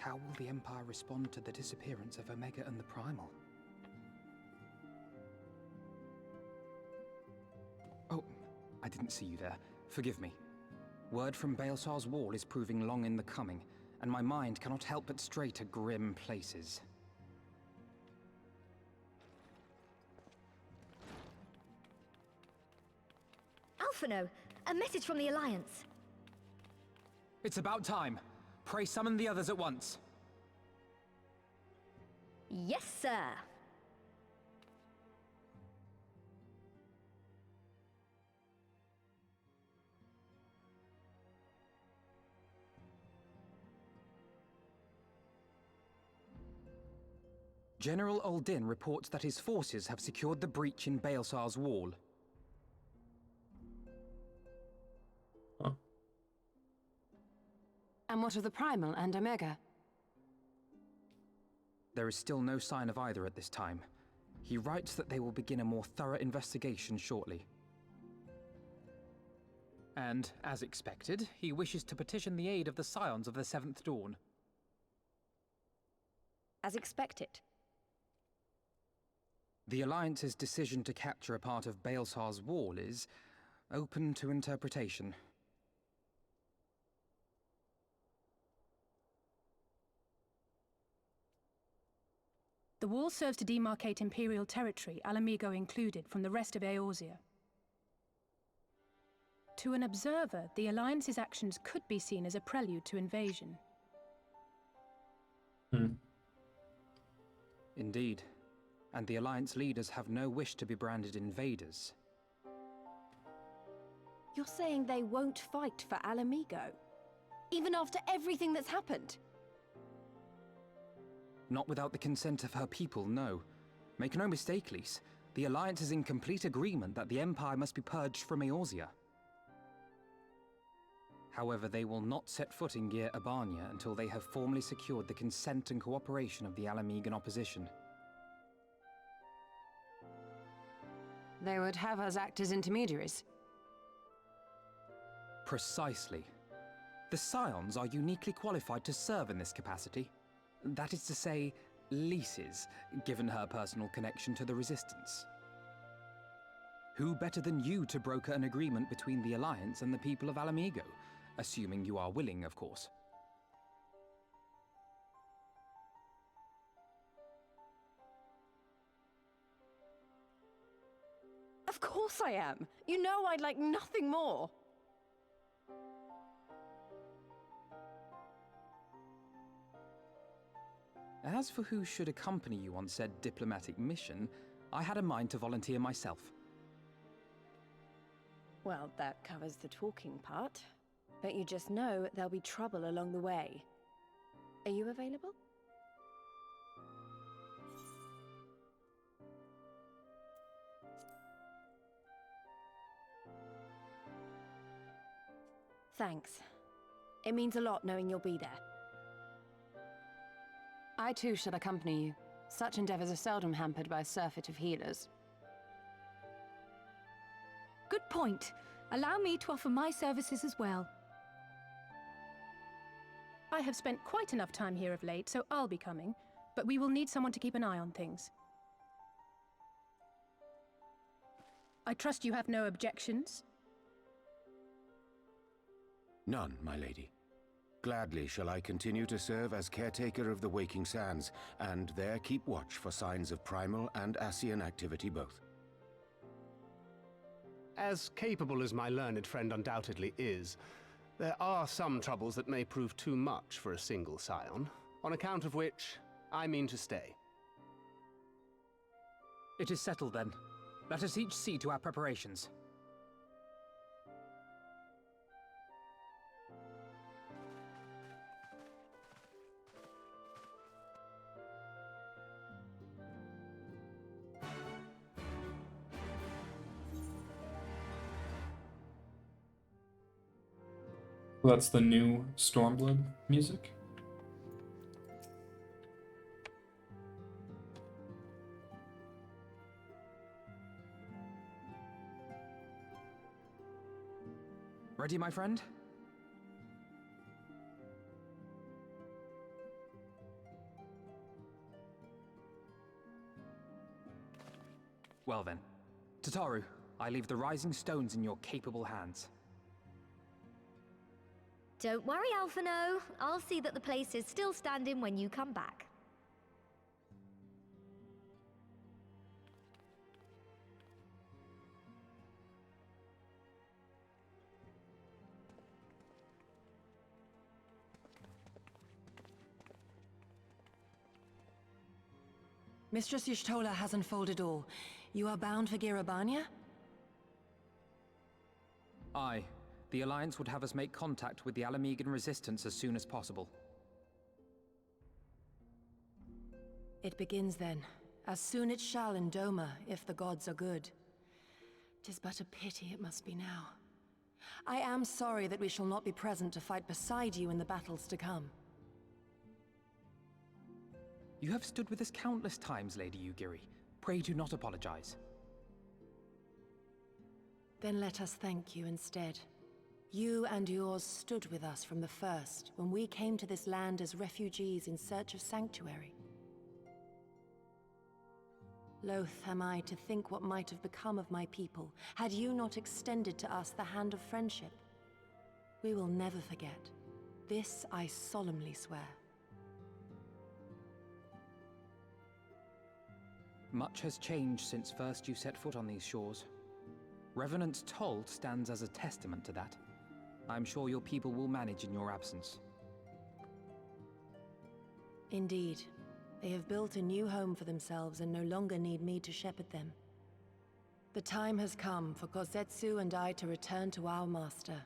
how will the Empire respond to the disappearance of Omega and the Primal? Oh, I didn't see you there. Forgive me. Word from Baelsar's wall is proving long in the coming, and my mind cannot help but stray to grim places. Alphino, a message from the Alliance. It's about time. Pray summon the others at once. Yes, sir. General Uldin reports that his forces have secured the breach in Baelsar's wall. Huh? And what of the Primal and Omega? There is still no sign of either at this time. He writes that they will begin a more thorough investigation shortly. And, as expected, he wishes to petition the aid of the Scions of the Seventh Dawn. As expected. The Alliance's decision to capture a part of Baelsar's wall is open to interpretation. The wall serves to demarcate Imperial territory, Alamigo included, from the rest of Eorzea. To an observer, the Alliance's actions could be seen as a prelude to invasion. Indeed. And the Alliance leaders have no wish to be branded invaders. You're saying they won't fight for Alamigo? Even after everything that's happened? Not without the consent of her people, no. Make no mistake, Lyse. The Alliance is in complete agreement that the Empire must be purged from Eorzea. However, they will not set foot in Gyr Abania until they have formally secured the consent and cooperation of the Alamigan opposition. They would have us act as intermediaries. Precisely. The Scions are uniquely qualified to serve in this capacity. That is to say, Lyse's, given her personal connection to the Resistance. Who better than you to broker an agreement between the Alliance and the people of Alamigo? Assuming you are willing, of course. Of course I am! You know I'd like nothing more! As for who should accompany you on said diplomatic mission, I had a mind to volunteer myself. Well, that covers the talking part. But you just know there'll be trouble along the way. Are you available? Thanks. It means a lot knowing you'll be there. I too shall accompany you. Such endeavors are seldom hampered by a surfeit of healers. Good point. Allow me to offer my services as well. I have spent quite enough time here of late, so I'll be coming, but we will need someone to keep an eye on things. I trust you have no objections? None, my lady. Gladly shall I continue to serve as caretaker of the Waking Sands, and there keep watch for signs of primal and Ascian activity both. As capable as my learned friend undoubtedly is, there are some troubles that may prove too much for a single scion, on account of which I mean to stay. It is settled then. Let us each see to our preparations. That's the new Stormblood music. Ready, my friend? Well then, Tataru, I leave the rising stones in your capable hands. Don't worry, Alphino. I'll see that the place is still standing when you come back. Mistress Y'shtola has unfolded all. You are bound for Girabania? Aye. The Alliance would have us make contact with the Alamegan resistance as soon as possible. It begins then. As soon it shall in Doma, if the gods are good. 'Tis but a pity it must be now. I am sorry that we shall not be present to fight beside you in the battles to come. You have stood with us countless times, Lady Yugiri. Pray do not apologize. Then let us thank you instead. You and yours stood with us from the first, when we came to this land as refugees in search of sanctuary. Loath am I to think what might have become of my people, had you not extended to us the hand of friendship. We will never forget. This I solemnly swear. Much has changed since first you set foot on these shores. Revenant's toll stands as a testament to that. I'm sure your people will manage in your absence. Indeed. They have built a new home for themselves and no longer need me to shepherd them. The time has come for Gosetsu and I to return to our master,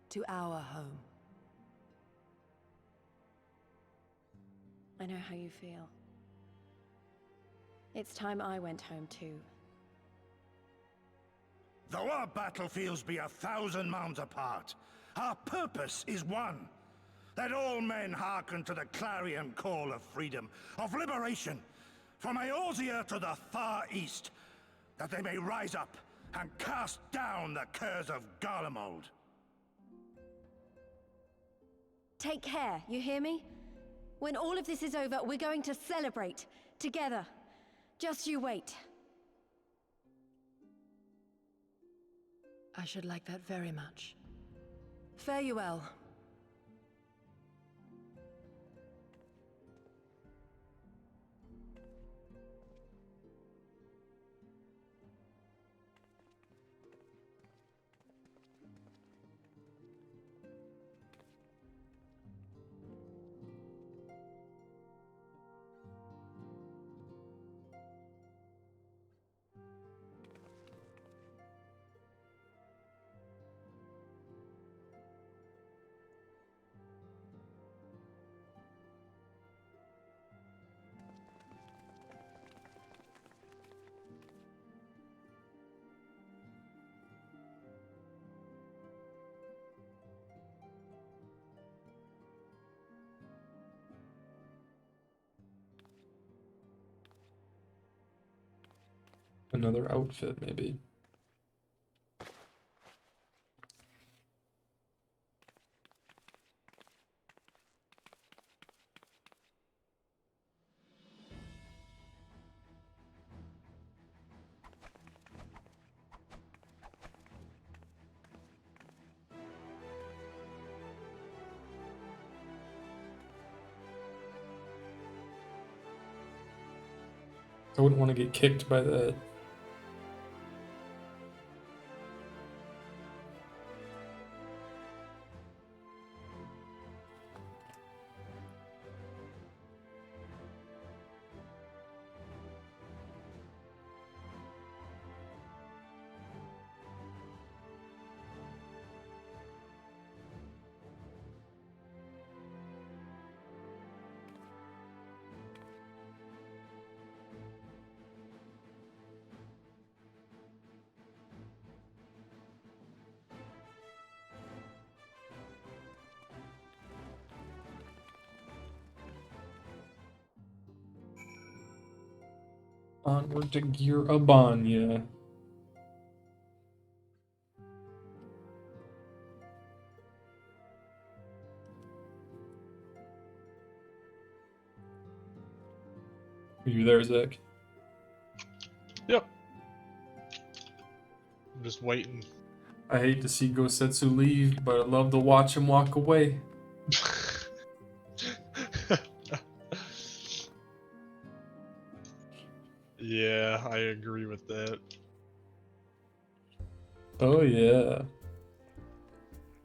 to our home. I know how you feel. It's time I went home too. Though our battlefields be 1,000 mounds apart, our purpose is one. Let all men hearken to the clarion call of freedom, of liberation, from Eorzea to the far east, that they may rise up and cast down the curse of Garlemald. Take care, you hear me? When all of this is over, we're going to celebrate, together. Just you wait. I should like that very much. Fare you well. Another outfit, maybe. I wouldn't want to get kicked by that. Onward to Girabania. Are you there, Zach? Yep. I'm just waiting. I hate to see Gosetsu leave, but I love to watch him walk away. Yeah, I agree with that. Oh yeah.